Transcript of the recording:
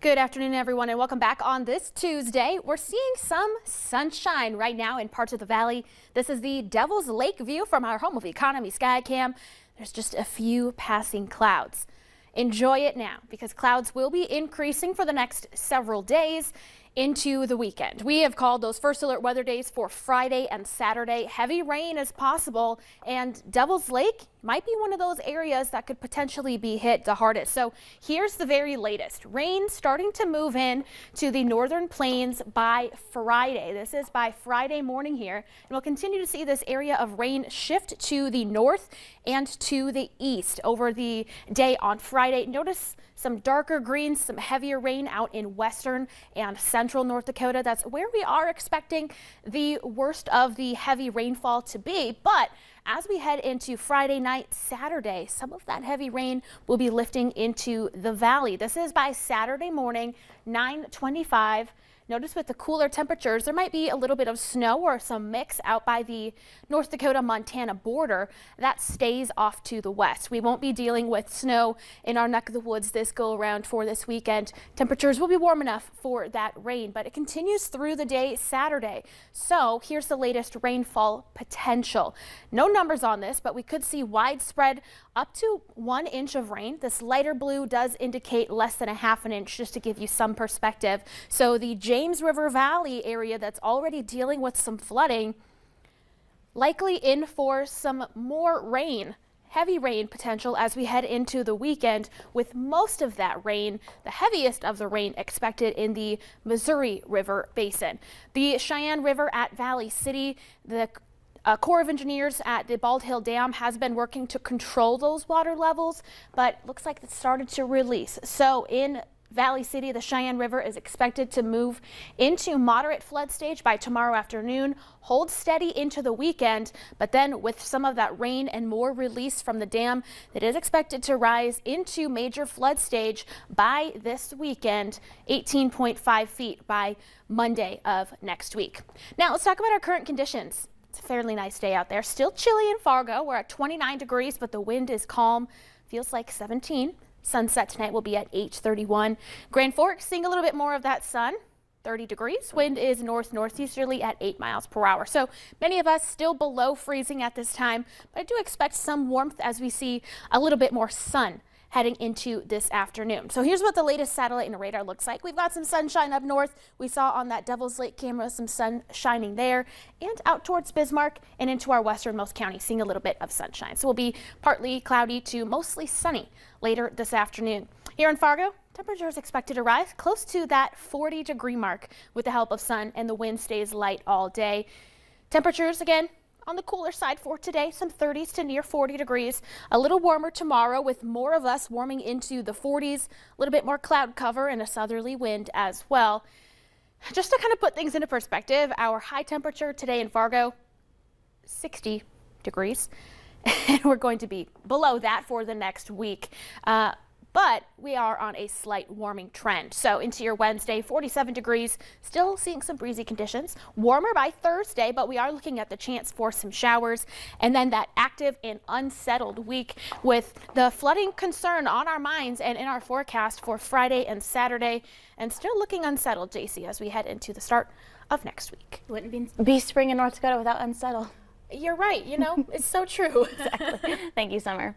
Good afternoon, everyone, and welcome back on this Tuesday. We're seeing some sunshine right now in parts of the valley. This is the Devil's Lake view from our home of Economy Skycam. There's just a few passing clouds. Enjoy it now because clouds will be increasing for the next several days into the weekend. We have called those first alert weather days for Friday and Saturday. Heavy rain is possible, and Devil's Lake might be one of those areas that could potentially be hit the hardest. So here's the very latest. Rain starting to move in to the northern plains by Friday. This is by Friday morning here, and we'll continue to see this area of rain shift to the north and to the east over the day on Friday. Notice some darker greens, some heavier rain out in western and central North Dakota. That's where we are expecting the worst of the heavy rainfall to be. But as we head into Friday night, Saturday, some of that heavy rain will be lifting into the valley. This is by Saturday morning, 9:25. Notice with the cooler temperatures, there might be a little bit of snow or some mix out by the North Dakota-Montana border. That stays off to the west. We won't be dealing with snow in our neck of the woods this go around for this weekend. Temperatures will be warm enough for that rain, but it continues through the day Saturday. So here's the latest rainfall potential. No numbers on this, but we could see widespread up to 1 inch of rain. This lighter blue does indicate less than a half an inch, just to give you some perspective. So the James River Valley area that's already dealing with some flooding, likely in for some more rain, heavy rain potential as we head into the weekend, with most of that rain, the heaviest of the rain, expected in the Missouri River Basin. The Cheyenne River at Valley City, the Corps of Engineers at the Bald Hill Dam has been working to control those water levels, but looks like it started to release. So in Valley City, the Cheyenne River is expected to move into moderate flood stage by tomorrow afternoon, hold steady into the weekend, but then with some of that rain and more release from the dam, it is expected to rise into major flood stage by this weekend, 18.5 feet by Monday of next week. Now let's talk about our current conditions. It's a fairly nice day out there. Still chilly in Fargo. We're at 29 degrees, but the wind is calm. Feels like 17. Sunset tonight will be at 8:31. Grand Forks seeing a little bit more of that sun. 30 degrees. Wind is north-northeasterly at 8 miles per hour. So many of us still below freezing at this time, but I do expect some warmth as we see a little bit more sun heading into this afternoon. So here's what the latest satellite and radar looks like. We've got some sunshine up north. We saw on that Devil's Lake camera some sun shining there, and out towards Bismarck and into our westernmost county, seeing a little bit of sunshine. So we'll be partly cloudy to mostly sunny later this afternoon. Here in Fargo, temperatures expected to rise close to that 40-degree mark with the help of sun, and the wind stays light all day. Temperatures again on the cooler side for today, some 30s to near 40 degrees. A little warmer tomorrow with more of us warming into the 40s, a little bit more cloud cover and a southerly wind as well. Just to kind of put things into perspective, our high temperature today in Fargo, 60 degrees, and we're going to be below that for the next week. But we are on a slight warming trend. So into your Wednesday, 47 degrees, still seeing some breezy conditions. Warmer by Thursday, but we are looking at the chance for some showers. And then that active and unsettled week with the flooding concern on our minds and in our forecast for Friday and Saturday. And still looking unsettled, JC, as we head into the start of next week. Wouldn't be spring in North Dakota without unsettled. You're right. You know, it's so true. Exactly. Thank you, Summer.